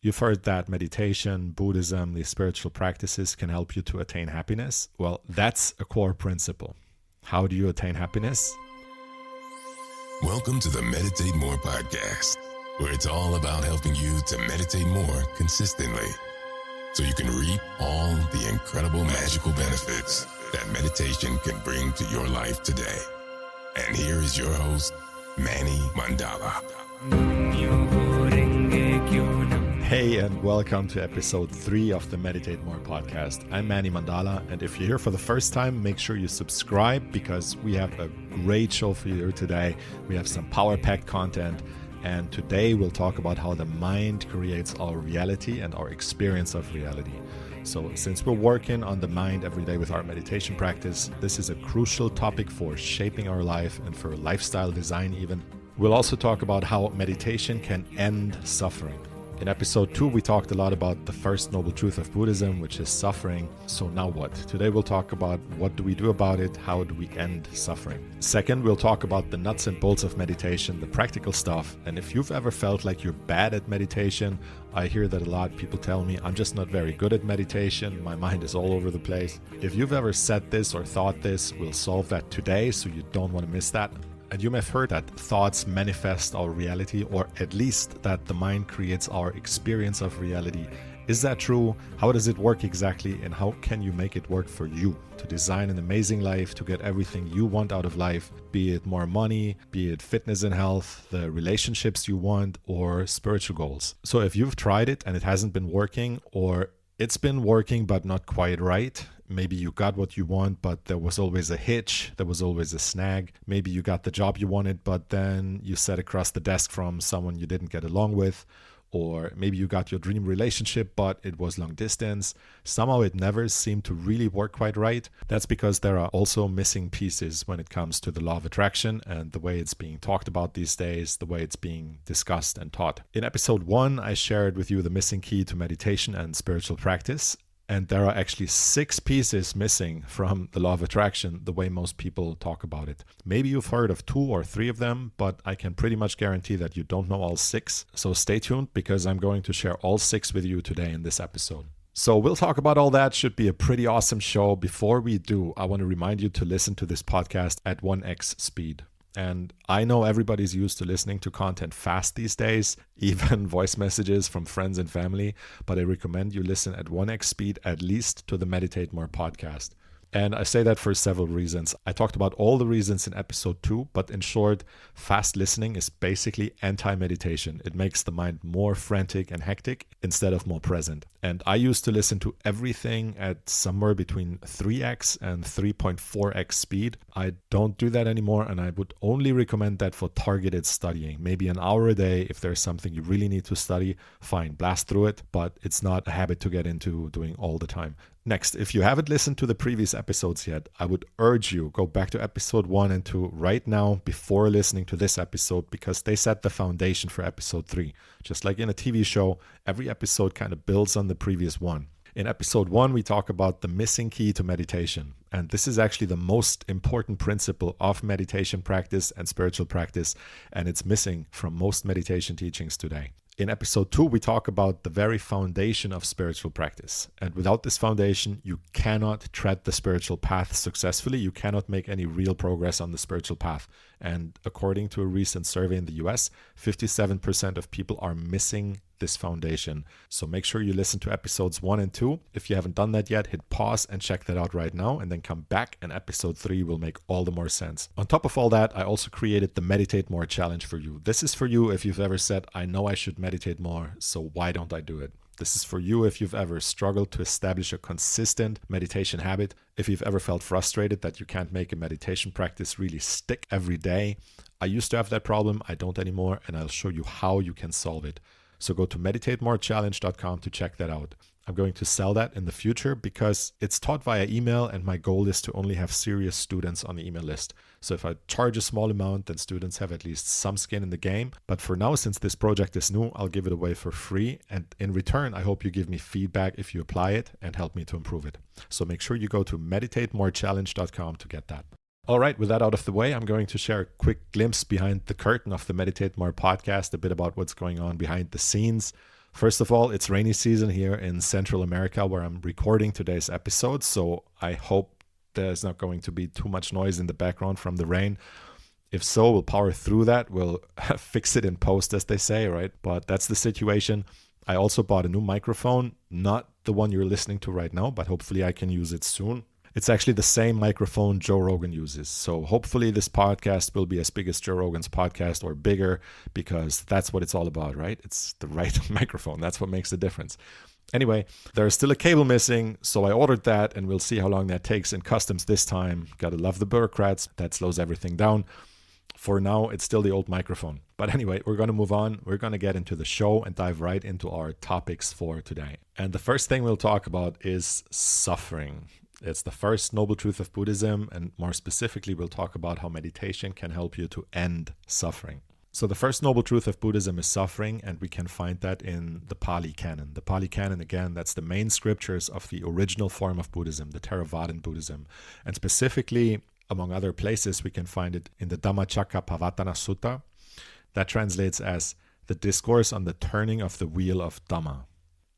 You've heard that meditation, Buddhism, these spiritual practices can help you to attain happiness. Well, that's a core principle. How do you attain happiness? Welcome to the Meditate More podcast, where it's all about helping you to meditate more consistently so you can reap all the incredible magical benefits that meditation can bring to your life today. And here is your host, Manny Mandala. Hey, and welcome to episode 3 of the Meditate More podcast. I'm Manny Mandala, and if you're here for the first time, make sure you subscribe because we have a great show for you here today. We have some power-packed content, and today we'll talk about how the mind creates our reality and our experience of reality. So since we're working on the mind every day with our meditation practice, this is a crucial topic for shaping our life and for lifestyle design even. We'll also talk about how meditation can end suffering. In episode 2, we talked a lot about the first noble truth of Buddhism, which is suffering. So now what? Today we'll talk about what do we do about it, how do we end suffering. Second, we'll talk about the nuts and bolts of meditation, the practical stuff. And if you've ever felt like you're bad at meditation, I hear that a lot of people tell me, I'm just not very good at meditation, my mind is all over the place. If you've ever said this or thought this, we'll solve that today, so you don't want to miss that. And you may have heard that thoughts manifest our reality, or at least that the mind creates our experience of reality. Is that true? How does it work exactly? And how can you make it work for you to design an amazing life, to get everything you want out of life, be it more money, be it fitness and health, the relationships you want, or spiritual goals? So if you've tried it and it hasn't been working, or it's been working but not quite right, maybe you got what you want, but there was always a hitch, there was always a snag. Maybe you got the job you wanted, but then you sat across the desk from someone you didn't get along with. Or maybe you got your dream relationship, but it was long distance. Somehow it never seemed to really work quite right. That's because there are also missing pieces when it comes to the law of attraction and the way it's being talked about these days, the way it's being discussed and taught. In episode 1, I shared with you the missing key to meditation and spiritual practice. And there are actually 6 pieces missing from the law of attraction, the way most people talk about it. Maybe you've heard of 2 or 3 of them, but I can pretty much guarantee that you don't know all 6. So stay tuned because I'm going to share all 6 with you today in this episode. So we'll talk about all that. Should be a pretty awesome show. Before we do, I want to remind you to listen to this podcast at 1x speed. And I know everybody's used to listening to content fast these days, even voice messages from friends and family, but I recommend you listen at 1x speed, at least to the Meditate More podcast. And I say that for several reasons. I talked about all the reasons in episode 2, but in short, fast listening is basically anti-meditation. It makes the mind more frantic and hectic instead of more present. And I used to listen to everything at somewhere between 3x and 3.4x speed. I don't do that anymore, and I would only recommend that for targeted studying. Maybe an hour a day. If there's something you really need to study, fine, blast through it, but it's not a habit to get into doing all the time. Next, if you haven't listened to the previous episodes yet, I would urge you go back to episode 1 and 2 right now before listening to this episode, because they set the foundation for episode 3. Just like in a TV show, every episode kind of builds on the previous one. In episode 1, we talk about the missing key to meditation. And this is actually the most important principle of meditation practice and spiritual practice, and it's missing from most meditation teachings today. In episode 2, we talk about the very foundation of spiritual practice. And without this foundation, you cannot tread the spiritual path successfully. You cannot make any real progress on the spiritual path. And according to a recent survey in the US, 57% of people are missing this foundation. So make sure you listen to episodes 1 and 2. If you haven't done that yet, hit pause and check that out right now, and then come back, and episode 3 will make all the more sense. On top of all that, I also created the Meditate More challenge for you. This is for you if you've ever said, I know I should meditate more, so why don't I do it? This is for you if you've ever struggled to establish a consistent meditation habit, if you've ever felt frustrated that you can't make a meditation practice really stick every day. I used to have that problem, I don't anymore, and I'll show you how you can solve it. So go to meditatemorechallenge.com to check that out. I'm going to sell that in the future because it's taught via email, and my goal is to only have serious students on the email list. So if I charge a small amount, then students have at least some skin in the game. But for now, since this project is new, I'll give it away for free. And in return, I hope you give me feedback if you apply it and help me to improve it. So make sure you go to meditatemorechallenge.com to get that. All right, with that out of the way, I'm going to share a quick glimpse behind the curtain of the Meditate More podcast, a bit about what's going on behind the scenes. First of all, it's rainy season here in Central America where I'm recording today's episode, so I hope there's not going to be too much noise in the background from the rain. If so, we'll power through that. We'll fix it in post, as they say, right? But that's the situation. I also bought a new microphone, not the one you're listening to right now, but hopefully I can use it soon. It's actually the same microphone Joe Rogan uses. So hopefully this podcast will be as big as Joe Rogan's podcast or bigger, because that's what it's all about, right? It's the right microphone. That's what makes the difference. Anyway, there's still a cable missing, so I ordered that, and we'll see how long that takes in customs this time. Gotta love the bureaucrats. That slows everything down. For now, it's still the old microphone. But anyway, we're going to move on. We're going to get into the show and dive right into our topics for today. And the first thing we'll talk about is suffering. It's the first noble truth of Buddhism, and more specifically, we'll talk about how meditation can help you to end suffering. So the first noble truth of Buddhism is suffering, and we can find that in the Pali Canon. The Pali Canon, again, that's the main scriptures of the original form of Buddhism, the Theravadan Buddhism. And specifically, among other places, we can find it in the Dhammacakkappavattana Sutta. That translates as the discourse on the turning of the wheel of Dhamma.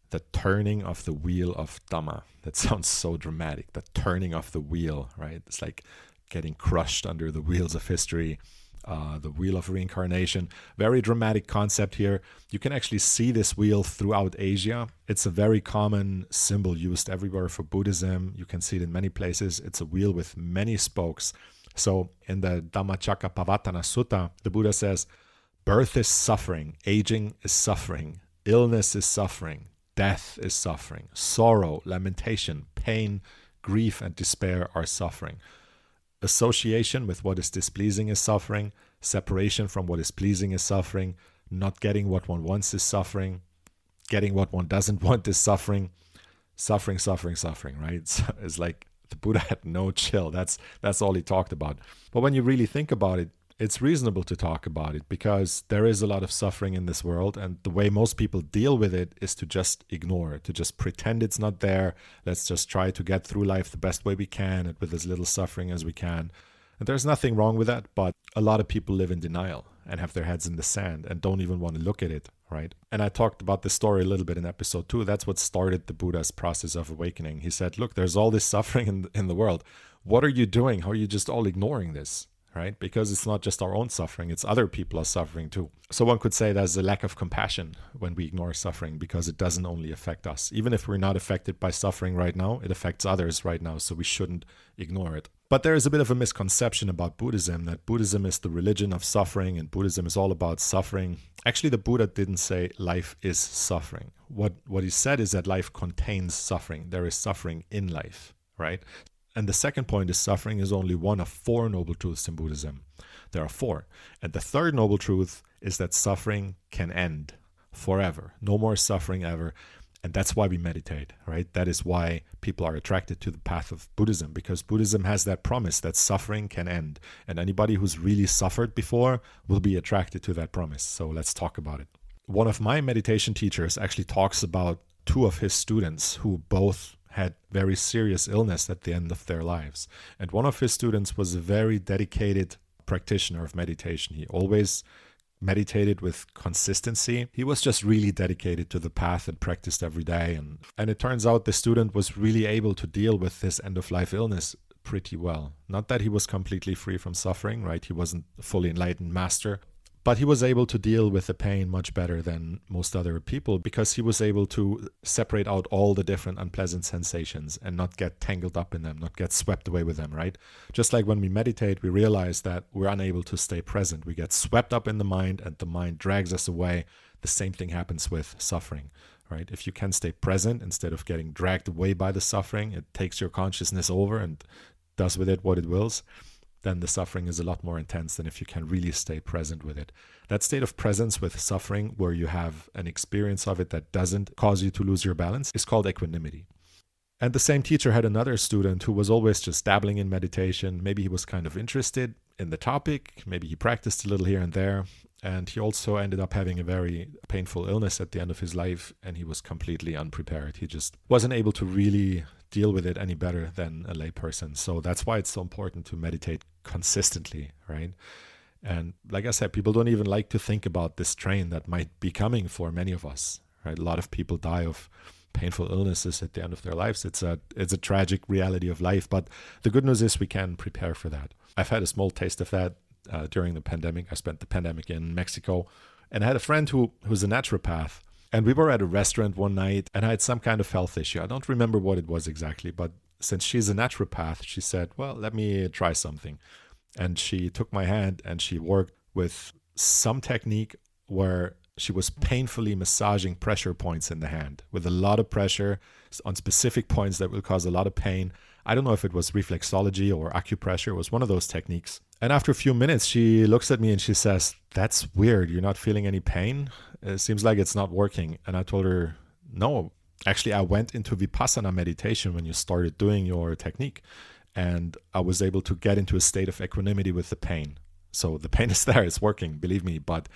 The turning of the wheel of Dhamma. That sounds so dramatic. The turning of the wheel, right? It's like getting crushed under the wheels of history, the wheel of reincarnation. Very dramatic concept here. You can actually see this wheel throughout Asia. It's a very common symbol used everywhere for Buddhism. You can see it in many places. It's a wheel with many spokes. So in the Dhammacakkappavattana Sutta, the Buddha says, birth is suffering, aging is suffering, illness is suffering, death is suffering, sorrow, lamentation, pain, grief, and despair are suffering. Association with what is displeasing is suffering. Separation from what is pleasing is suffering. Not getting what one wants is suffering. Getting what one doesn't want is suffering. Suffering, suffering, suffering, right? It's like the Buddha had no chill. That's all he talked about. But when you really think about it, it's reasonable to talk about it because there is a lot of suffering in this world, and the way most people deal with it is to just ignore it, to just pretend it's not there. Let's just try to get through life the best way we can and with as little suffering as we can. And there's nothing wrong with that, but a lot of people live in denial and have their heads in the sand and don't even want to look at it, right? And I talked about this story a little bit in episode 2. That's what started the Buddha's process of awakening. He said, look, there's all this suffering in the world. What are you doing? How are you just all ignoring this? Right? Because it's not just our own suffering, it's other people are suffering too. So one could say there's a lack of compassion when we ignore suffering because it doesn't only affect us. Even if we're not affected by suffering right now, it affects others right now, so we shouldn't ignore it. But there is a bit of a misconception about Buddhism, that Buddhism is the religion of suffering and Buddhism is all about suffering. Actually, the Buddha didn't say life is suffering. What he said is that life contains suffering. There is suffering in life, right? And the second point is suffering is only one of 4 noble truths in Buddhism. There are 4. And the third noble truth is that suffering can end forever. No more suffering ever. And that's why we meditate, right? That is why people are attracted to the path of Buddhism, because Buddhism has that promise that suffering can end. And anybody who's really suffered before will be attracted to that promise. So let's talk about it. One of my meditation teachers actually talks about 2 of his students who both had very serious illness at the end of their lives. And one of his students was a very dedicated practitioner of meditation. He always meditated with consistency. He was just really dedicated to the path and practiced every day. And it turns out the student was really able to deal with this end-of-life illness pretty well. Not that he was completely free from suffering, right? He wasn't a fully enlightened master. But he was able to deal with the pain much better than most other people because he was able to separate out all the different unpleasant sensations and not get tangled up in them, not get swept away with them, right? Just like when we meditate, we realize that we're unable to stay present. We get swept up in the mind and the mind drags us away. The same thing happens with suffering, right? If you can stay present instead of getting dragged away by the suffering, it takes your consciousness over and does with it what it wills. Then the suffering is a lot more intense than if you can really stay present with it. That state of presence with suffering, where you have an experience of it that doesn't cause you to lose your balance, is called equanimity. And the same teacher had another student who was always just dabbling in meditation. Maybe he was kind of interested in the topic. Maybe he practiced a little here and there. And he also ended up having a very painful illness at the end of his life. And he was completely unprepared. He just wasn't able to really deal with it any better than a lay person. So that's why it's so important to meditate consistently, right? And like I said, people don't even like to think about this train that might be coming for many of us, right? A lot of people die of painful illnesses at the end of their lives. It's a tragic reality of life, but the good news is we can prepare for that. I've had a small taste of that during the pandemic. I spent the pandemic in Mexico, and I had a friend who's a naturopath, and we were at a restaurant one night, and I had some kind of health issue. I don't remember what it was exactly, but since she's a naturopath, she said, well, let me try something. And she took my hand and she worked with some technique where she was painfully massaging pressure points in the hand with a lot of pressure on specific points that will cause a lot of pain. I don't know if it was reflexology or acupressure. It was one of those techniques. And after a few minutes, she looks at me and she says, that's weird. You're not feeling any pain? It seems like it's not working. And I told her, no, actually, I went into Vipassana meditation when you started doing your technique. And I was able to get into a state of equanimity with the pain. So the pain is there, it's working, believe me, but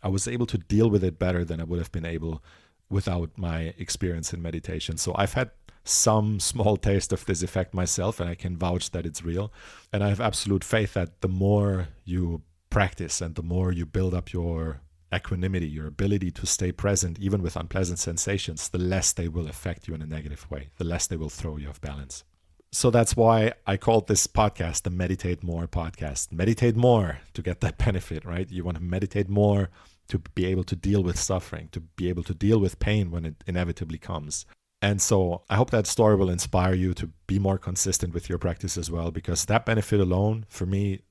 I was able to deal with it better than I would have been able without my experience in meditation. So I've had some small taste of this effect myself, and I can vouch that it's real. And I have absolute faith that the more you practice and the more you build up your equanimity, your ability to stay present, even with unpleasant sensations, the less they will affect you in a negative way, the less they will throw you off balance. So that's why I called this podcast the Meditate More podcast. Meditate more to get that benefit, right? You want to meditate more to be able to deal with suffering, to be able to deal with pain when it inevitably comes. And so I hope that story will inspire you to be more consistent with your practice as well, because that benefit alone, for me,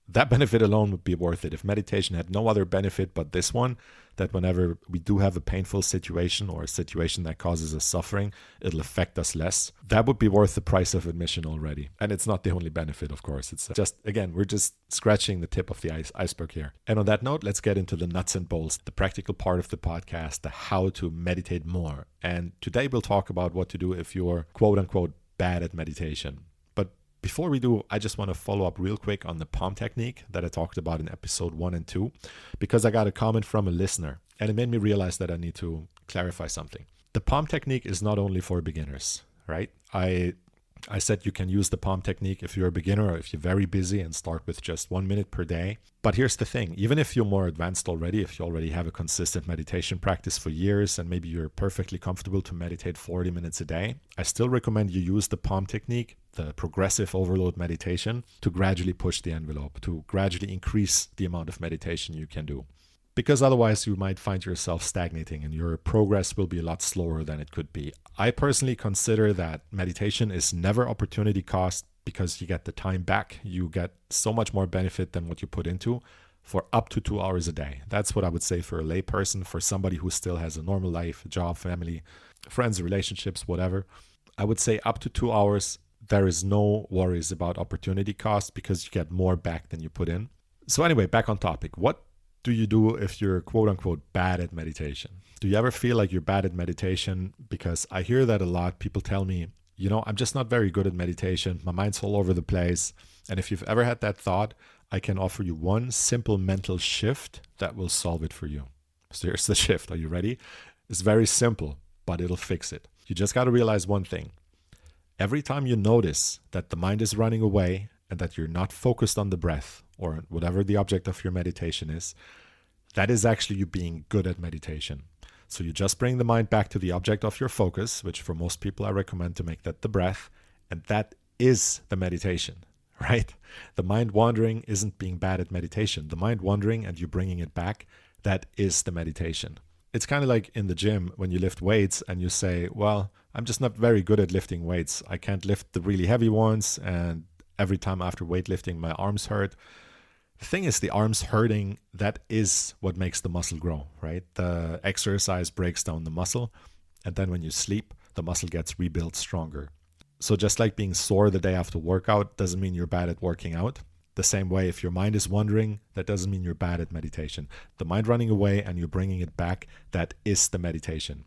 that benefit alone would be worth it. If meditation had no other benefit but this one, that whenever we do have a painful situation or a situation that causes us suffering, it'll affect us less. That would be worth the price of admission already. And it's not the only benefit, of course. It's just, again, we're just scratching the tip of the iceberg here. And on that note, let's get into the nuts and bolts, the practical part of the podcast, the how to meditate more. And today we'll talk about what to do if you're quote unquote bad at meditation. Before we do, I just want to follow up real quick on the palm technique that I talked about in episode 1 and 2, because I got a comment from a listener and it made me realize that I need to clarify something. The palm technique is not only for beginners, right? I said you can use the palm technique if you're a beginner or if you're very busy and start with just 1 minute per day. But here's the thing, even if you're more advanced already, if you already have a consistent meditation practice for years and maybe you're perfectly comfortable to meditate 40 minutes a day, I still recommend you use the palm technique, the progressive overload meditation, to gradually push the envelope, to gradually increase the amount of meditation you can do. Because otherwise you might find yourself stagnating and your progress will be a lot slower than it could be. I personally consider that meditation is never opportunity cost because you get the time back. You get so much more benefit than what you put into for up to 2 hours a day. That's what I would say for a layperson, for somebody who still has a normal life, a job, family, friends, relationships, whatever. I would say up to 2 hours, there is no worries about opportunity cost because you get more back than you put in. So anyway, back on topic. What do you do if you're quote unquote bad at meditation? Do you ever feel like you're bad at meditation? Because I hear that a lot. People tell me, I'm just not very good at meditation. My mind's all over the place. And if you've ever had that thought, I can offer you one simple mental shift that will solve it for you. So here's the shift. Are you ready? It's very simple, but it'll fix it. You just got to realize one thing. Every time you notice that the mind is running away and that you're not focused on the breath or whatever the object of your meditation is, that is actually you being good at meditation. So you just bring the mind back to the object of your focus, which for most people I recommend to make that the breath, and that is the meditation, right? The mind wandering isn't being bad at meditation. The mind wandering and you bringing it back, that is the meditation. It's kind of like in the gym when you lift weights and you say, well, I'm just not very good at lifting weights. I can't lift the really heavy ones, and every time after weightlifting my arms hurt. The thing is, the arms hurting, that is what makes the muscle grow, right? The exercise breaks down the muscle, and then when you sleep, the muscle gets rebuilt stronger. So just like being sore the day after workout doesn't mean you're bad at working out. The same way, if your mind is wandering, that doesn't mean you're bad at meditation. The mind running away and you're bringing it back, that is the meditation.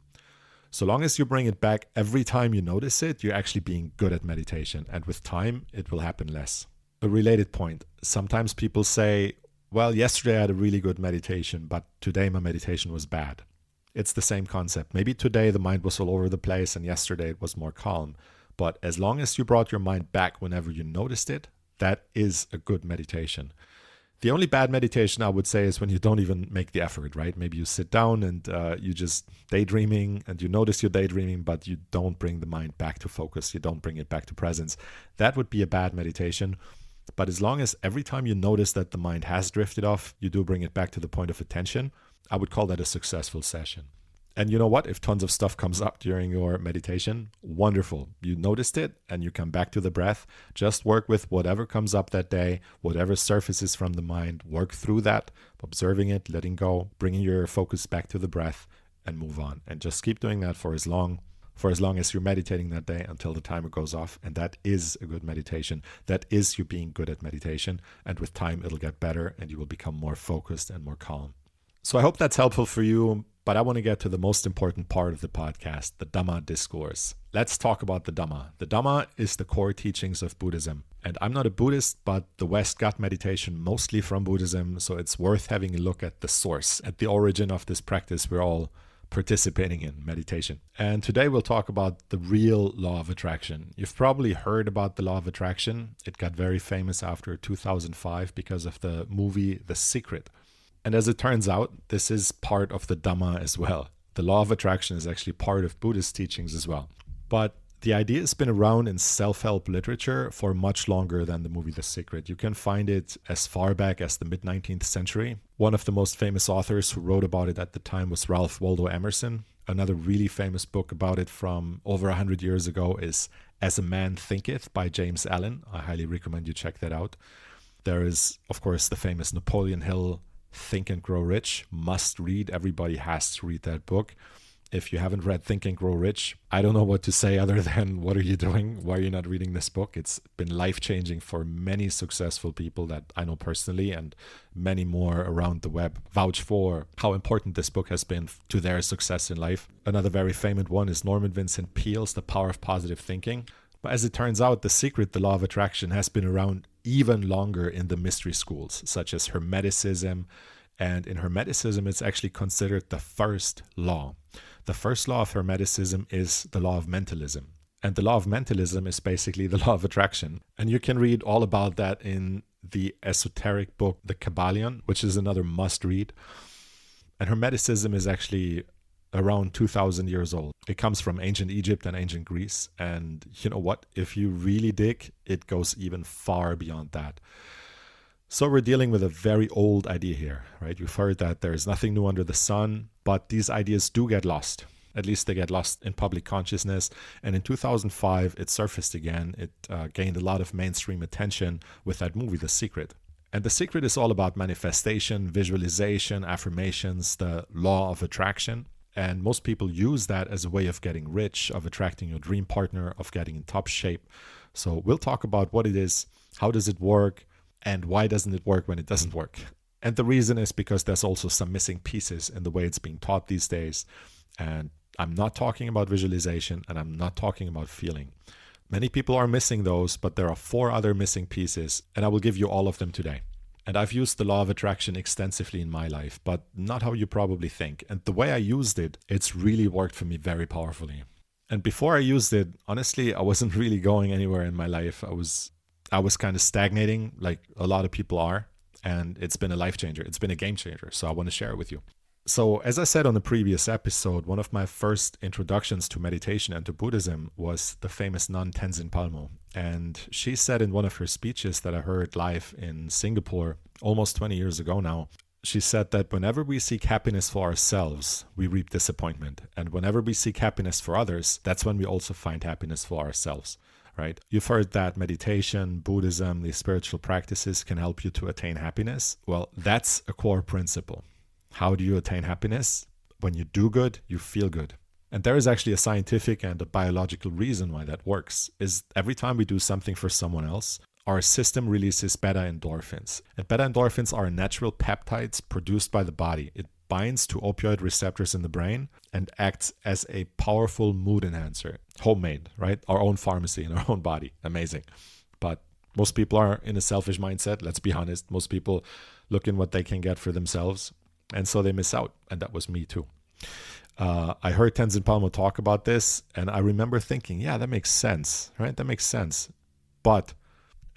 So long as you bring it back every time you notice it, you're actually being good at meditation. And with time, it will happen less. A related point. Sometimes people say, well, yesterday I had a really good meditation, but today my meditation was bad. It's the same concept. Maybe today the mind was all over the place and yesterday it was more calm. But as long as you brought your mind back whenever you noticed it, that is a good meditation. The only bad meditation I would say is when you don't even make the effort, right? Maybe you sit down and you just daydreaming and you notice you're daydreaming, but you don't bring the mind back to focus. You don't bring it back to presence. That would be a bad meditation. But as long as every time you notice that the mind has drifted off, you do bring it back to the point of attention, I would call that a successful session. And you know what? If tons of stuff comes up during your meditation, wonderful. You noticed it and you come back to the breath. Just work with whatever comes up that day, whatever surfaces from the mind. Work through that, observing it, letting go, bringing your focus back to the breath and move on. And just keep doing that for as long as you're meditating that day until the timer goes off. And that is a good meditation. That is you being good at meditation. And with time, it'll get better and you will become more focused and more calm. So I hope that's helpful for you. But I want to get to the most important part of the podcast, the Dhamma discourse. Let's talk about the Dhamma. The Dhamma is the core teachings of Buddhism. And I'm not a Buddhist, but the West got meditation mostly from Buddhism, so it's worth having a look at the source, at the origin of this practice we're all participating in, meditation. And today we'll talk about the real law of attraction. You've probably heard about the law of attraction. It got very famous after 2005 because of the movie The Secret. And as it turns out, this is part of the Dhamma as well. The law of attraction is actually part of Buddhist teachings as well. But the idea has been around in self-help literature for much longer than the movie The Secret. You can find it as far back as the mid-19th century. One of the most famous authors who wrote about it at the time was Ralph Waldo Emerson. Another really famous book about it from over 100 years ago is As a Man Thinketh by James Allen. I highly recommend you check that out. There is, of course, the famous Napoleon Hill Think and Grow Rich. Must read. Everybody has to read that book. If you haven't read Think and Grow Rich, I don't know what to say other than what are you doing? Why are you not reading this book? It's been life-changing for many successful people that I know personally, and many more around the web vouch for how important this book has been to their success in life. Another very famous one is Norman Vincent Peale's The Power of Positive Thinking. But as it turns out, The Secret, the law of attraction, has been around even longer in the mystery schools, such as Hermeticism. And in Hermeticism, it's actually considered the first law. The first law of Hermeticism is the law of mentalism. And the law of mentalism is basically the law of attraction. And you can read all about that in the esoteric book, The Kabbalion, which is another must-read. And Hermeticism is actually around 2,000 years old. It comes from ancient Egypt and ancient Greece. And you know what? If you really dig, it goes even far beyond that. So we're dealing with a very old idea here, right? You've heard that there is nothing new under the sun, but these ideas do get lost. At least they get lost in public consciousness. And in 2005, it surfaced again. It gained a lot of mainstream attention with that movie, The Secret. And The Secret is all about manifestation, visualization, affirmations, the law of attraction. And most people use that as a way of getting rich, of attracting your dream partner, of getting in top shape. So we'll talk about what it is, how does it work, and why doesn't it work when it doesn't work. And the reason is because there's also some missing pieces in the way it's being taught these days. And I'm not talking about visualization, and I'm not talking about feeling. Many people are missing those, but there are 4 other missing pieces, and I will give you all of them today. And I've used the law of attraction extensively in my life, but not how you probably think. And the way I used it, it's really worked for me very powerfully. And before I used it, honestly, I wasn't really going anywhere in my life. I was kind of stagnating, like a lot of people are. And it's been a life changer. It's been a game changer. So I want to share it with you. So as I said on the previous episode, one of my first introductions to meditation and to Buddhism was the famous nun Tenzin Palmo. And she said in one of her speeches that I heard live in Singapore almost 20 years ago now, she said that whenever we seek happiness for ourselves, we reap disappointment. And whenever we seek happiness for others, that's when we also find happiness for ourselves. Right? You've heard that meditation, Buddhism, these spiritual practices can help you to attain happiness. Well, that's a core principle. How do you attain happiness? When you do good, you feel good. And there is actually a scientific and a biological reason why that works, is every time we do something for someone else, our system releases beta endorphins. And beta endorphins are natural peptides produced by the body. It binds to opioid receptors in the brain and acts as a powerful mood enhancer. Homemade, right? Our own pharmacy in our own body. Amazing. But most people are in a selfish mindset. Let's be honest. Most people look in what they can get for themselves. And so they miss out. And that was me too. I heard Tenzin Palmo talk about this. And I remember thinking, yeah, that makes sense, right? That makes sense. But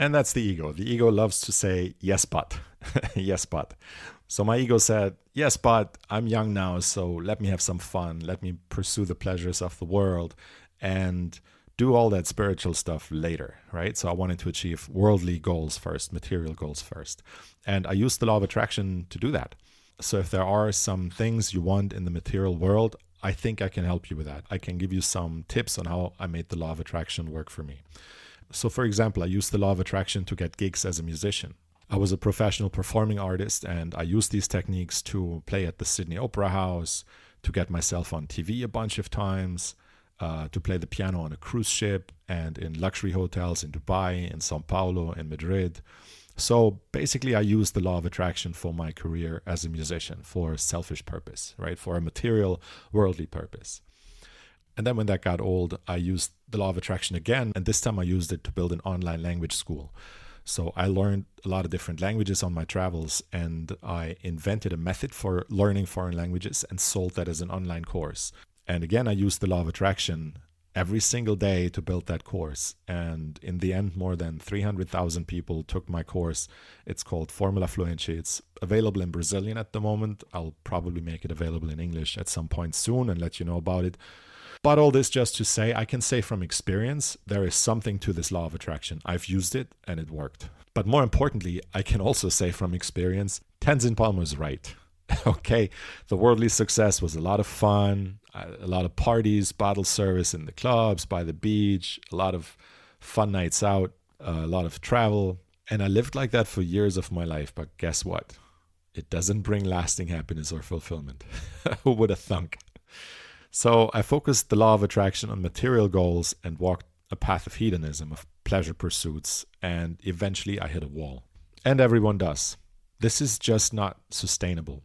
And that's the ego. The ego loves to say, yes, but. Yes, but. So my ego said, yes, but I'm young now, so let me have some fun. Let me pursue the pleasures of the world and do all that spiritual stuff later, right? So I wanted to achieve worldly goals first, material goals first. And I used the law of attraction to do that. So if there are some things you want in the material world, I think I can help you with that. I can give you some tips on how I made the law of attraction work for me. So for example, I used the law of attraction to get gigs as a musician. I was a professional performing artist, and I used these techniques to play at the Sydney Opera House, to get myself on TV a bunch of times, to play the piano on a cruise ship and in luxury hotels in Dubai, in Sao Paulo, in Madrid. So basically, I used the law of attraction for my career as a musician for a selfish purpose, right? For a material, worldly purpose. And then when that got old, I used the law of attraction again. And this time I used it to build an online language school. So I learned a lot of different languages on my travels, and I invented a method for learning foreign languages and sold that as an online course. And again, I used the law of attraction every single day to build that course. And in the end, more than 300,000 people took my course. It's called Formula Fluency. It's available in Brazilian at the moment. I'll probably make it available in English at some point soon and let you know about it. But all this just to say, I can say from experience, there is something to this law of attraction. I've used it and it worked. But more importantly, I can also say from experience, Tenzin Palmo is right. Okay, the worldly success was a lot of fun, a lot of parties, bottle service in the clubs, by the beach, a lot of fun nights out, a lot of travel. And I lived like that for years of my life. But guess what? It doesn't bring lasting happiness or fulfillment. Who would have thunk? So I focused the law of attraction on material goals and walked a path of hedonism, of pleasure pursuits, and eventually I hit a wall. And everyone does. This is just not sustainable.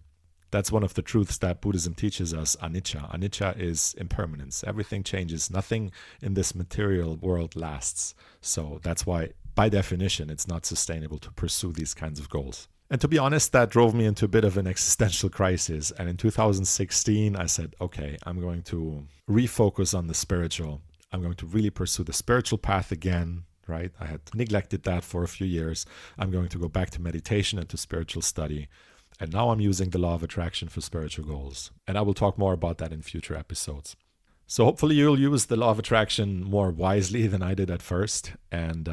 That's one of the truths that Buddhism teaches us, anicca. Anicca is impermanence. Everything changes. Nothing in this material world lasts. So that's why, by definition, it's not sustainable to pursue these kinds of goals. And to be honest, that drove me into a bit of an existential crisis. And in 2016, I said, okay, I'm going to refocus on the spiritual. I'm going to really pursue the spiritual path again, right? I had neglected that for a few years. I'm going to go back to meditation and to spiritual study. And now I'm using the law of attraction for spiritual goals. And I will talk more about that in future episodes. So hopefully you'll use the law of attraction more wisely than I did at first. And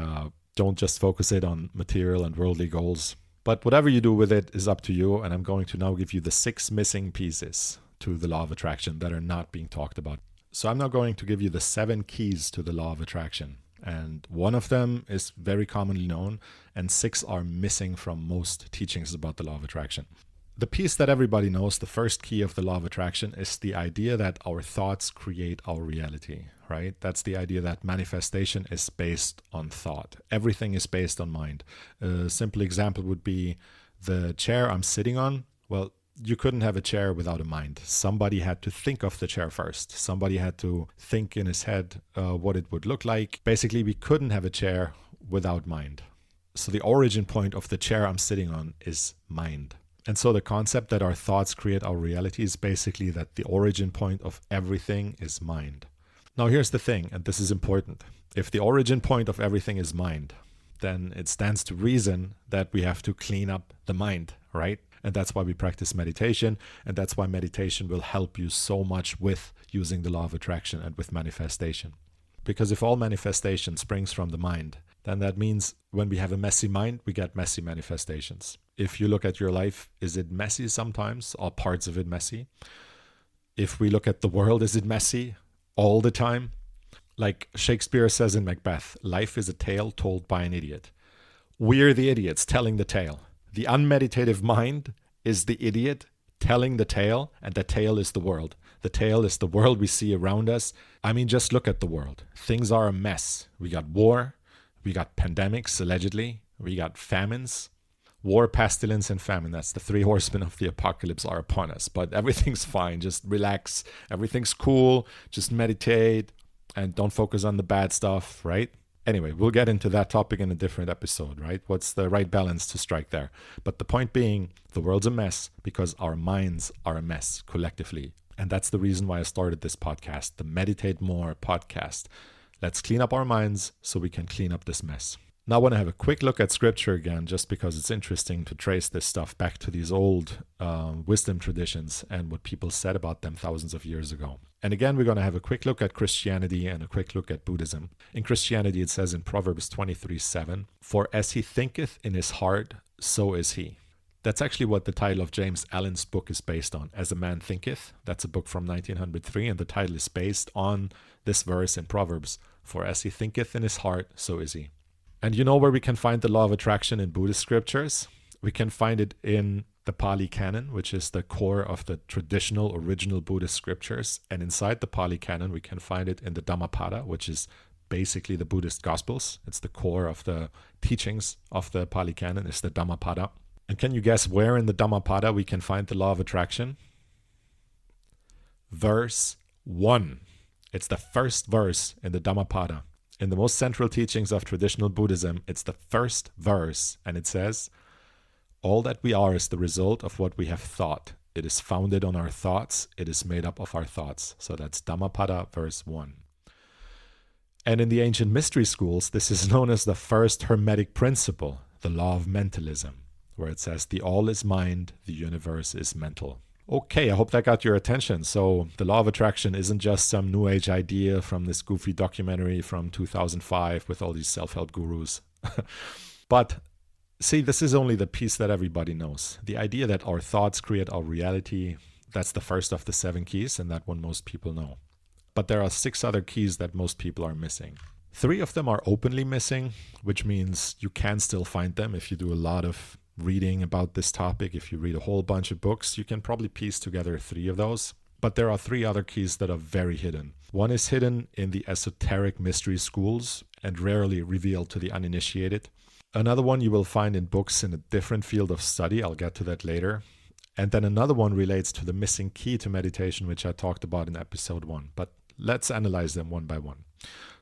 don't just focus it on material and worldly goals. But whatever you do with it is up to you. And I'm going to now give you the 6 missing pieces to the law of attraction that are not being talked about. So I'm now going to give you the 7 keys to the law of attraction. And one of them is very commonly known, and 6 are missing from most teachings about the law of attraction. The piece that everybody knows, the first key of the law of attraction, is the idea that our thoughts create our reality, right? That's the idea that manifestation is based on thought. Everything is based on mind. A simple example would be the chair I'm sitting on. Well, you couldn't have a chair without a mind. Somebody had to think of the chair first. Somebody had to think in his head what it would look like. Basically, we couldn't have a chair without mind. So the origin point of the chair I'm sitting on is mind. And so the concept that our thoughts create our reality is basically that the origin point of everything is mind. Now here's the thing, and this is important. If the origin point of everything is mind, then it stands to reason that we have to clean up the mind, right? And that's why we practice meditation. And that's why meditation will help you so much with using the law of attraction and with manifestation. Because if all manifestation springs from the mind, then that means when we have a messy mind, we get messy manifestations. If you look at your life, is it messy sometimes? Are parts of it messy? If we look at the world, is it messy all the time? Like Shakespeare says in Macbeth, life is a tale told by an idiot. We're the idiots telling the tale. The unmeditative mind is the idiot telling the tale, and the tale is the world. The tale is the world we see around us. I mean, just look at the world. Things are a mess. We got war. We got pandemics, allegedly. We got famines. War, pestilence, and famine. That's the 3 horsemen of the apocalypse are upon us. But everything's fine. Just relax. Everything's cool. Just meditate and don't focus on the bad stuff, right? Anyway, we'll get into that topic in a different episode, right? What's the right balance to strike there? But the point being, the world's a mess because our minds are a mess collectively. And that's the reason why I started this podcast, the Meditate More podcast. Let's clean up our minds so we can clean up this mess. Now I want to have a quick look at scripture again, just because it's interesting to trace this stuff back to these old wisdom traditions and what people said about them thousands of years ago. And again, we're going to have a quick look at Christianity and a quick look at Buddhism. In Christianity, it says in Proverbs 23:7, "For as he thinketh in his heart, so is he." That's actually what the title of James Allen's book is based on. As a Man Thinketh. That's a book from 1903, and the title is based on this verse in Proverbs. For as he thinketh in his heart, so is he. And you know where we can find the law of attraction in Buddhist scriptures? We can find it in the Pali Canon, which is the core of the traditional original Buddhist scriptures. And inside the Pali Canon, we can find it in the Dhammapada, which is basically the Buddhist Gospels. It's the core of the teachings of the Pali Canon, is the Dhammapada. And can you guess where in the Dhammapada we can find the law of attraction? Verse 1. It's the first verse in the Dhammapada. In the most central teachings of traditional Buddhism, it's the first verse, and it says, "All that we are is the result of what we have thought. It is founded on our thoughts. It is made up of our thoughts." So that's Dhammapada, verse 1. And in the ancient mystery schools, this is known as the first Hermetic principle, the law of mentalism, where it says, "The all is mind, the universe is mental." Okay, I hope that got your attention. So the law of attraction isn't just some new age idea from this goofy documentary from 2005 with all these self-help gurus. But see, this is only the piece that everybody knows. The idea that our thoughts create our reality, that's the first of the 7 keys, and that one most people know. But there are 6 other keys that most people are missing. 3 of them are openly missing, which means you can still find them if you do a lot of reading about this topic. If you read a whole bunch of books, you can probably piece together 3 of those. But there are 3 other keys that are very hidden. One is hidden in the esoteric mystery schools and rarely revealed to the uninitiated. Another one you will find in books in a different field of study. I'll get to that later. And then another one relates to the missing key to meditation, which I talked about in episode 1. But let's analyze them one by one.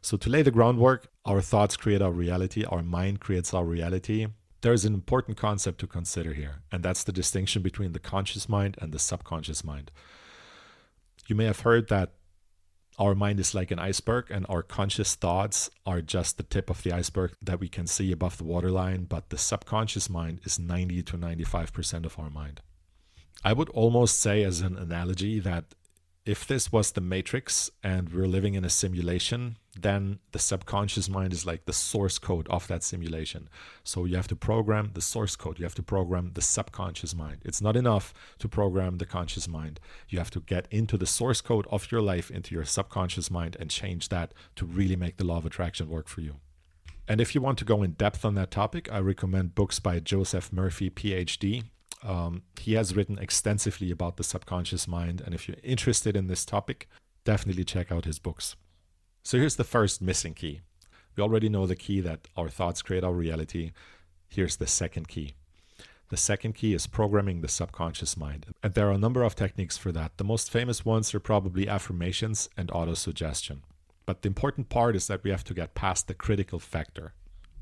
So to lay the groundwork, our thoughts create our reality. Our mind creates our reality. There's an important concept to consider here, and that's the distinction between the conscious mind and the subconscious mind. You may have heard that our mind is like an iceberg, and our conscious thoughts are just the tip of the iceberg that we can see above the waterline, but the subconscious mind is 90 to 95% of our mind. I would almost say, as an analogy, that if this was the Matrix and we're living in a simulation, then the subconscious mind is like the source code of that simulation. So you have to program the source code. You have to program the subconscious mind. It's not enough to program the conscious mind. You have to get into the source code of your life, into your subconscious mind, and change that to really make the law of attraction work for you. And if you want to go in depth on that topic, I recommend books by Joseph Murphy, PhD. He has written extensively about the subconscious mind, and if you're interested in this topic, definitely check out his books. So here's the first missing key. We already know the key that our thoughts create our reality. Here's the second key. The second key is programming the subconscious mind. And there are a number of techniques for that. The most famous ones are probably affirmations and autosuggestion. But the important part is that we have to get past the critical factor.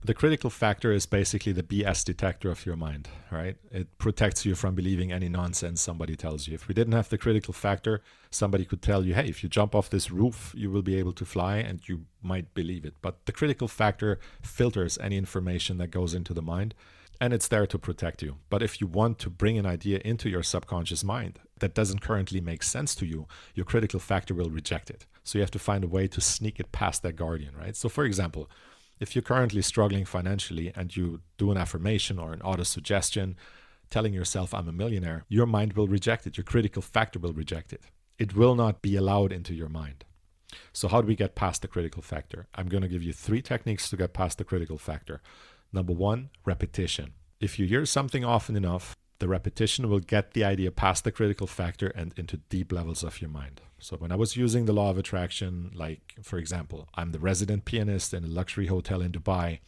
The critical factor is basically the BS detector of your mind, right? It protects you from believing any nonsense somebody tells you. If we didn't have the critical factor, somebody could tell you, hey, if you jump off this roof, you will be able to fly, and you might believe it. But the critical factor filters any information that goes into the mind, and it's there to protect you. But if you want to bring an idea into your subconscious mind that doesn't currently make sense to you, your critical factor will reject it. So you have to find a way to sneak it past that guardian, right? So for example, if you're currently struggling financially and you do an affirmation or an autosuggestion telling yourself, I'm a millionaire, your mind will reject it. Your critical factor will reject it. It will not be allowed into your mind. So how do we get past the critical factor? I'm going to give you 3 techniques to get past the critical factor. Number 1, repetition. If you hear something often enough, the repetition will get the idea past the critical factor and into deep levels of your mind. So when I was using the law of attraction, like, for example, I'm the resident pianist in a luxury hotel in Dubai,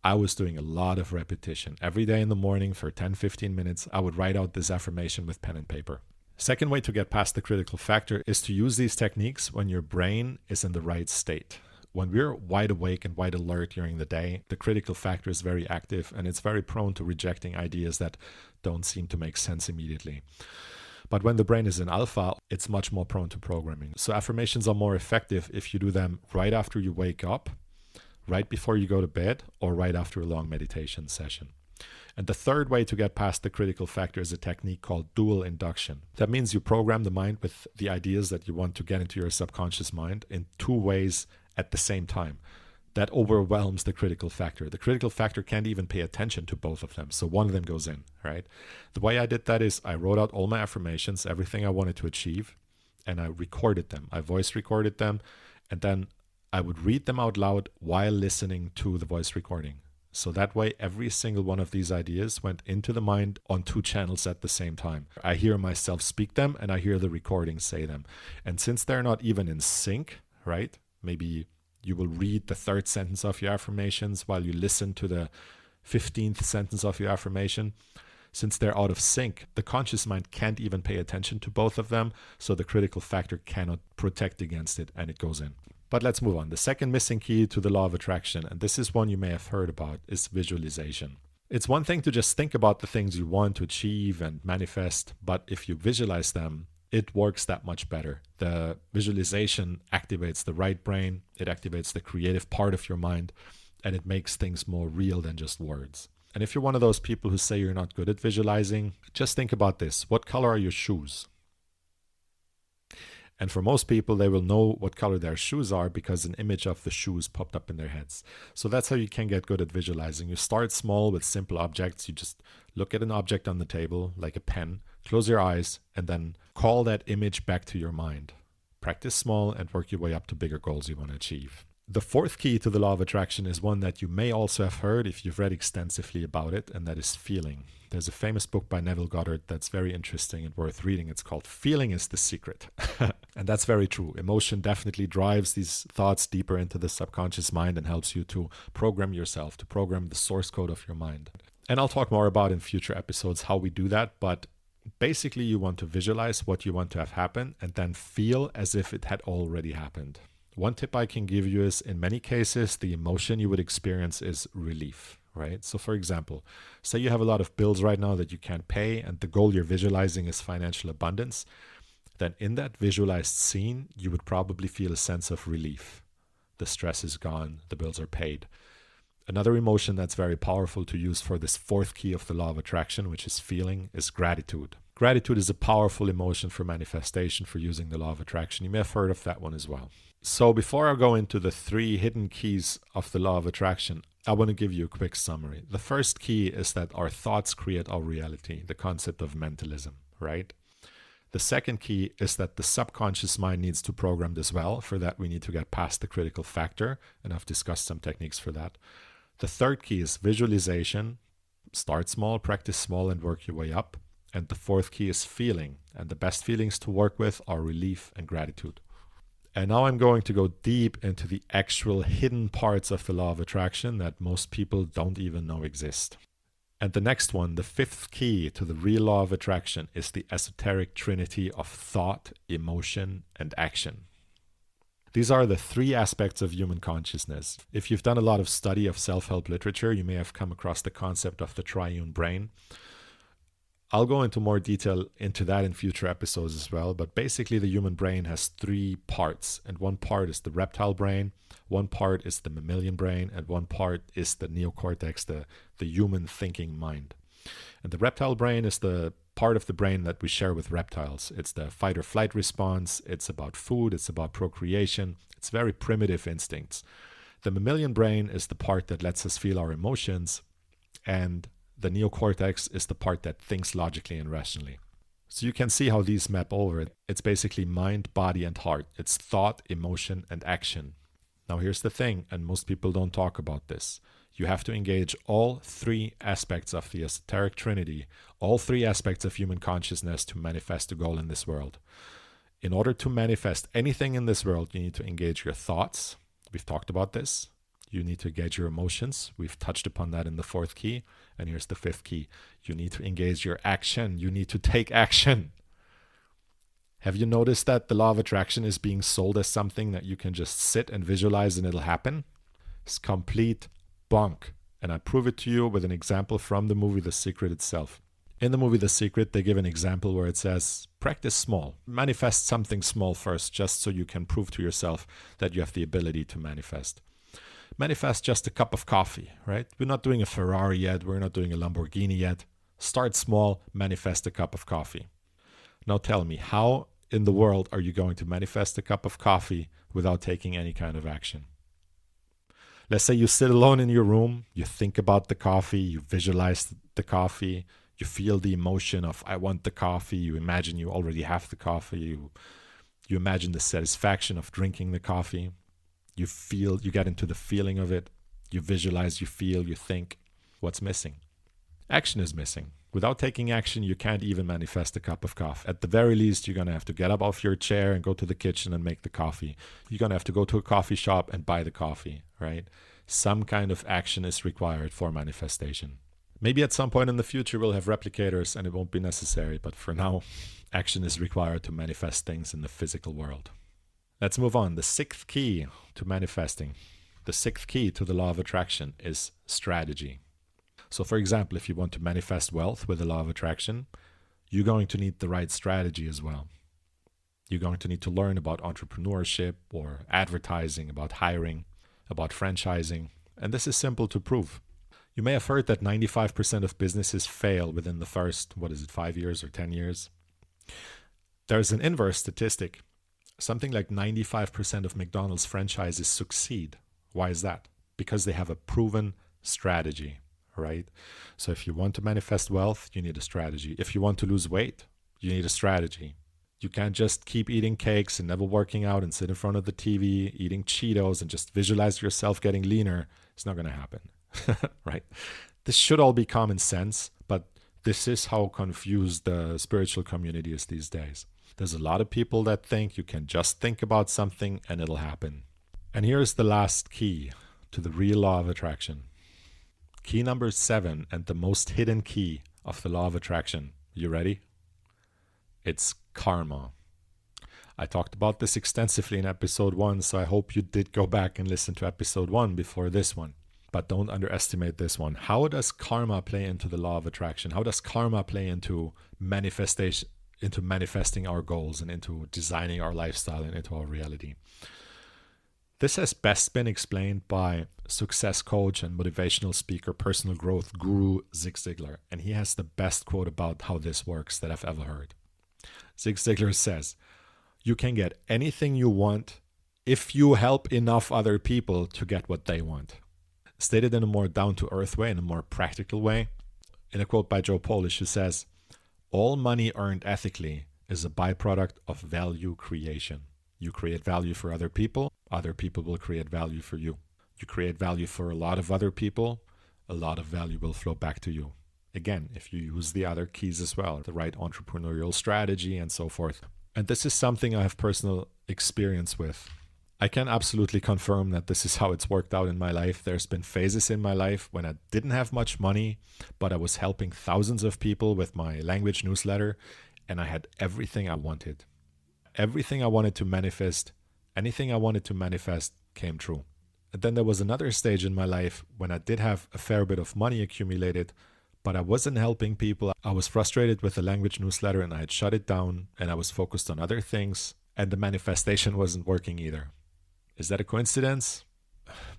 I was doing a lot of repetition. Every day in the morning for 10-15 minutes, I would write out this affirmation with pen and paper. Second way to get past the critical factor is to use these techniques when your brain is in the right state. When we're wide awake and wide alert during the day, the critical factor is very active and it's very prone to rejecting ideas that don't seem to make sense immediately. But when the brain is in alpha, it's much more prone to programming. So affirmations are more effective if you do them right after you wake up, right before you go to bed or right after a long meditation session. And the third way to get past the critical factor is a technique called dual induction. That means you program the mind with the ideas that you want to get into your subconscious mind in two ways at the same time. That overwhelms the critical factor. The critical factor can't even pay attention to both of them. So one of them goes in, right? The way I did that is I wrote out all my affirmations, everything I wanted to achieve, and I recorded them. I voice recorded them, and then I would read them out loud while listening to the voice recording. So that way, every single one of these ideas went into the mind on two channels at the same time. I hear myself speak them and I hear the recording say them. And since they're not even in sync, right? Maybe you will read the third sentence of your affirmations while you listen to the 15th sentence of your affirmation. Since they're out of sync, the conscious mind can't even pay attention to both of them. So the critical factor cannot protect against it and it goes in. But let's move on. The second missing key to the law of attraction, and this is one you may have heard about, is visualization. It's one thing to just think about the things you want to achieve and manifest, but if you visualize them, it works that much better. The visualization activates the right brain, it activates the creative part of your mind, and it makes things more real than just words. And if you're one of those people who say you're not good at visualizing, just think about this. What color are your shoes? And for most people, they will know what color their shoes are because an image of the shoes popped up in their heads. So that's how you can get good at visualizing. You start small with simple objects. You just look at an object on the table, like a pen, close your eyes, and then call that image back to your mind. Practice small and work your way up to bigger goals you want to achieve. The fourth key to the law of attraction is one that you may also have heard if you've read extensively about it, and that is feeling. There's a famous book by Neville Goddard that's very interesting and worth reading. It's called Feeling is the Secret. And that's very true. Emotion definitely drives these thoughts deeper into the subconscious mind and helps you to program yourself, to program the source code of your mind. And I'll talk more about in future episodes how we do that, but basically you want to visualize what you want to have happen and then feel as if it had already happened. One tip I can give you is, in many cases, the emotion you would experience is relief, right? So for example, say you have a lot of bills right now that you can't pay and the goal you're visualizing is financial abundance. Then in that visualized scene, you would probably feel a sense of relief. The stress is gone, the bills are paid. Another emotion that's very powerful to use for this fourth key of the law of attraction, which is feeling, is gratitude. Gratitude is a powerful emotion for manifestation, for using the law of attraction. You may have heard of that one as well. So before I go into the 3 hidden keys of the law of attraction, I want to give you a quick summary. The first key is that our thoughts create our reality, the concept of mentalism, right? The second key is that the subconscious mind needs to program this well. For that, we need to get past the critical factor, and I've discussed some techniques for that. The third key is visualization. Start small, practice small, and work your way up. And the fourth key is feeling. And the best feelings to work with are relief and gratitude. And now I'm going to go deep into the actual hidden parts of the law of attraction that most people don't even know exist. And the next one, the fifth key to the real law of attraction, is the esoteric trinity of thought, emotion, and action. These are the 3 aspects of human consciousness. If you've done a lot of study of self-help literature, you may have come across the concept of the triune brain. I'll go into more detail into that in future episodes as well, but basically the human brain has 3 parts, and one part is the reptile brain, one part is the mammalian brain, and one part is the neocortex, the human thinking mind. And the reptile brain is the part of the brain that we share with reptiles. It's the fight or flight response, it's about food, it's about procreation, it's very primitive instincts. The mammalian brain is the part that lets us feel our emotions, and the neocortex is the part that thinks logically and rationally. So you can see how these map over. It's basically mind, body, and heart. It's thought, emotion, and action. Now here's the thing, and most people don't talk about this. You have to engage all 3 aspects of the esoteric trinity, all 3 aspects of human consciousness to manifest a goal in this world. In order to manifest anything in this world, you need to engage your thoughts. We've talked about this. You need to engage your emotions. We've touched upon that in the 4th key. And here's the 5th key. You need to engage your action. You need to take action. Have you noticed that the law of attraction is being sold as something that you can just sit and visualize and it'll happen? It's complete bunk. And I prove it to you with an example from the movie The Secret itself. In the movie The Secret, they give an example where it says, practice small. Manifest something small first, just so you can prove to yourself that you have the ability to manifest. Manifest just a cup of coffee, right? We're not doing a Ferrari yet. We're not doing a Lamborghini yet. Start small, manifest a cup of coffee. Now tell me, how in the world are you going to manifest a cup of coffee without taking any kind of action? Let's say you sit alone in your room, you think about the coffee, you visualize the coffee, you feel the emotion of I want the coffee, you imagine you already have the coffee, you imagine the satisfaction of drinking the coffee, you get into the feeling of it, you visualize, you feel, you think. What's missing? Action is missing. Without taking action, you can't even manifest a cup of coffee. At the very least, you're going to have to get up off your chair and go to the kitchen and make the coffee. You're going to have to go to a coffee shop and buy the coffee, right? Some kind of action is required for manifestation. Maybe at some point in the future, we'll have replicators and it won't be necessary. But for now, action is required to manifest things in the physical world. Let's move on. The sixth key to manifesting, the sixth key to the law of attraction is strategy. So for example, if you want to manifest wealth with the law of attraction, you're going to need the right strategy as well. You're going to need to learn about entrepreneurship or advertising, about hiring, about franchising. And this is simple to prove. You may have heard that 95% of businesses fail within the first, 5 years or 10 years? There's an inverse statistic. Something like 95% of McDonald's franchises succeed. Why is that? Because they have a proven strategy. Right? So if you want to manifest wealth, you need a strategy. If you want to lose weight, you need a strategy. You can't just keep eating cakes and never working out and sit in front of the TV, eating Cheetos and just visualize yourself getting leaner. It's not going to happen, right? This should all be common sense, but this is how confused the spiritual community is these days. There's a lot of people that think you can just think about something and it'll happen. And here's the last key to the real law of attraction. Key number 7 and the most hidden key of the law of attraction. You ready? It's karma. I talked about this extensively in episode 1, so I hope you did go back and listen to episode 1 before this one. But don't underestimate this one. How does karma play into the law of attraction? How does karma play into manifestation, into manifesting our goals and into designing our lifestyle and into our reality? This has best been explained by success coach and motivational speaker, personal growth guru Zig Ziglar. And he has the best quote about how this works that I've ever heard. Zig Ziglar says, "You can get anything you want if you help enough other people to get what they want." Stated in a more down-to-earth way, in a more practical way, in a quote by Joe Polish, who says, "All money earned ethically is a byproduct of value creation. You create value for other people will create value for you. You create value for a lot of other people, a lot of value will flow back to you. Again, if you use the other keys as well, the right entrepreneurial strategy and so forth." And this is something I have personal experience with. I can absolutely confirm that this is how it's worked out in my life. There's been phases in my life when I didn't have much money, but I was helping thousands of people with my language newsletter, and I had everything I wanted. Everything I wanted to manifest, anything I wanted to manifest came true. And then there was another stage in my life when I did have a fair bit of money accumulated, but I wasn't helping people. I was frustrated with the language newsletter and I had shut it down and I was focused on other things and the manifestation wasn't working either. Is that a coincidence?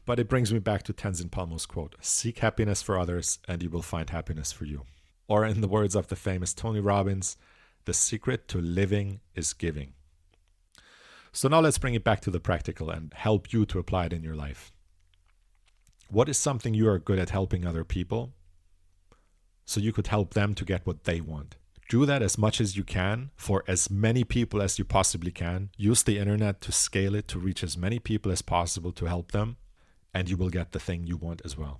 But it brings me back to Tenzin Palmo's quote, "Seek happiness for others and you will find happiness for you." Or in the words of the famous Tony Robbins, "The secret to living is giving." So now let's bring it back to the practical and help you to apply it in your life. What is something you are good at helping other people so you could help them to get what they want? Do that as much as you can for as many people as you possibly can. Use the internet to scale it to reach as many people as possible to help them, and you will get the thing you want as well.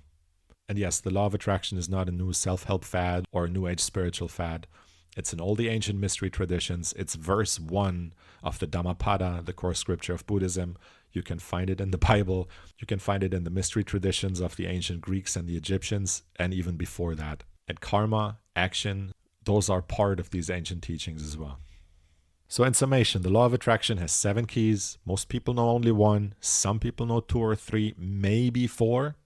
And yes, the law of attraction is not a new self-help fad or a new age spiritual fad. It's in all the ancient mystery traditions. It's verse 1 of the Dhammapada, the core scripture of Buddhism. You can find it in the Bible. You can find it in the mystery traditions of the ancient Greeks and the Egyptians, and even before that. And karma, action, those are part of these ancient teachings as well. So in summation, the law of attraction has 7 keys. Most people know only 1. Some people know 2 or 3, maybe 4.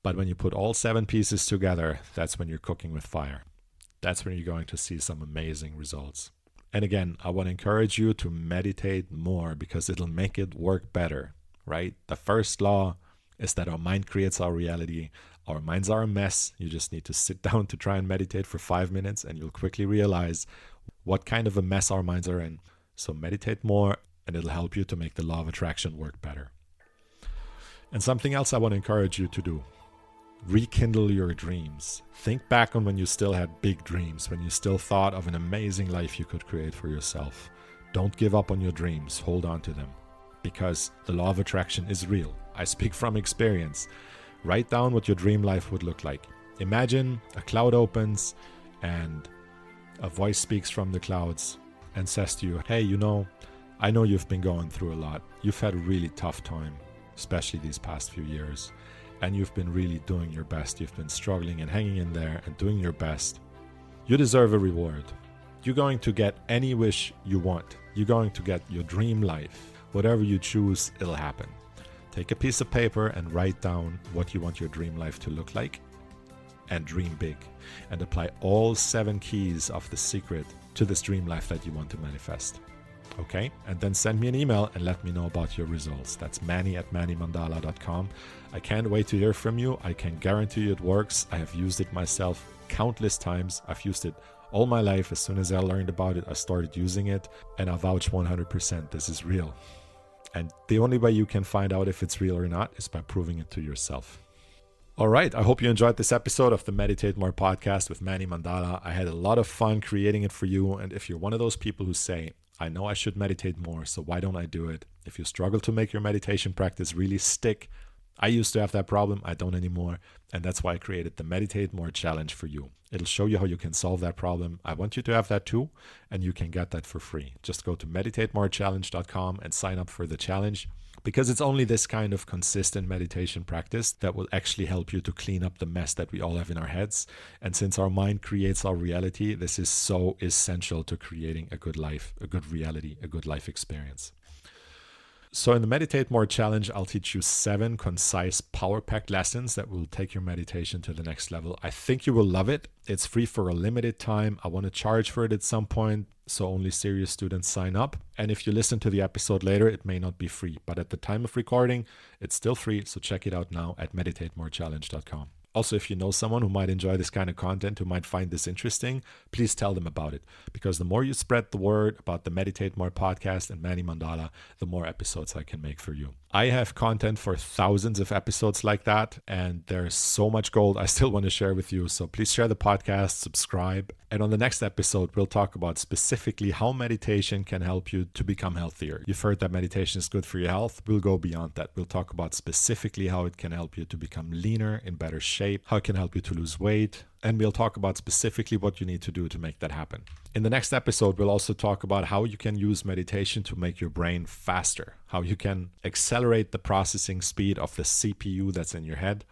But when you put all 7 pieces together, that's when you're cooking with fire. That's when you're going to see some amazing results. And again, I want to encourage you to meditate more because it'll make it work better, right? The first law is that our mind creates our reality. Our minds are a mess. You just need to sit down to try and meditate for 5 minutes, and you'll quickly realize what kind of a mess our minds are in. So meditate more, and it'll help you to make the law of attraction work better. And something else I want to encourage you to do: rekindle your dreams. Think back on when you still had big dreams, when you still thought of an amazing life you could create for yourself. Don't give up on your dreams. Hold on to them, because the law of attraction is real. I speak from experience. Write down what your dream life would look like. Imagine a cloud opens and a voice speaks from the clouds and says to you, hey, I know you've been going through a lot. You've had a really tough time, especially these past few years. And you've been really doing your best. You've been struggling and hanging in there and doing your best. You deserve a reward. You're going to get any wish you want. You're going to get your dream life. Whatever you choose, it'll happen. Take a piece of paper and write down what you want your dream life to look like, and dream big, and apply all 7 keys of the secret to this dream life that you want to manifest. Okay? And then send me an email and let me know about your results. That's manny@mannymandala.com. I can't wait to hear from you. I can guarantee you it works. I have used it myself countless times. I've used it all my life. As soon as I learned about it, I started using it, and I vouch 100% this is real. And the only way you can find out if it's real or not is by proving it to yourself. All right, I hope you enjoyed this episode of the Meditate More podcast with Manny Mandala. I had a lot of fun creating it for you. And if you're one of those people who say, I know I should meditate more, so why don't I do it? If you struggle to make your meditation practice really stick, I used to have that problem. I don't anymore. And that's why I created the Meditate More challenge for you. It'll show you how you can solve that problem. I want you to have that too, and you can get that for free. Just go to meditatemorechallenge.com and sign up for the challenge, because it's only this kind of consistent meditation practice that will actually help you to clean up the mess that we all have in our heads. And since our mind creates our reality, this is so essential to creating a good life, a good reality, a good life experience. So in the Meditate More challenge, I'll teach you 7 concise, power-packed lessons that will take your meditation to the next level. I think you will love it. It's free for a limited time. I want to charge for it at some point, so only serious students sign up. And if you listen to the episode later, it may not be free. But at the time of recording, it's still free, so check it out now at meditatemorechallenge.com. Also, if you know someone who might enjoy this kind of content, who might find this interesting, please tell them about it. Because the more you spread the word about the Meditate More podcast and Manny Mandala, the more episodes I can make for you. I have content for thousands of episodes like that, and there's so much gold I still want to share with you. So please share the podcast, subscribe. And on the next episode, we'll talk about specifically how meditation can help you to become healthier. You've heard that meditation is good for your health. We'll go beyond that. We'll talk about specifically how it can help you to become leaner, in better shape, how it can help you to lose weight. And we'll talk about specifically what you need to do to make that happen. In the next episode, we'll also talk about how you can use meditation to make your brain faster, how you can accelerate the processing speed of the CPU that's in your head.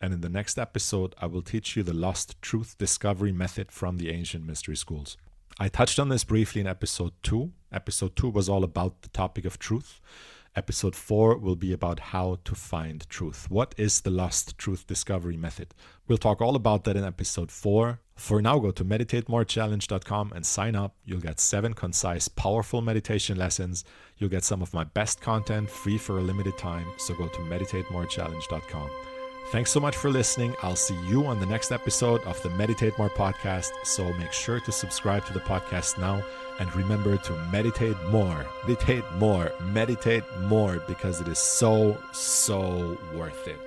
And in the next episode, I will teach you the lost truth discovery method from the ancient mystery schools. I touched on this briefly in episode 2. Episode 2 was all about the topic of truth. Episode 4 will be about how to find truth. What is the lost truth discovery method? We'll talk all about that in episode 4. For now, go to meditatemorechallenge.com and sign up. You'll get 7 concise, powerful meditation lessons. You'll get some of my best content free for a limited time. So go to meditatemorechallenge.com. Thanks so much for listening. I'll see you on the next episode of the Meditate More podcast. So make sure to subscribe to the podcast now. And remember to meditate more, because it is so, so worth it.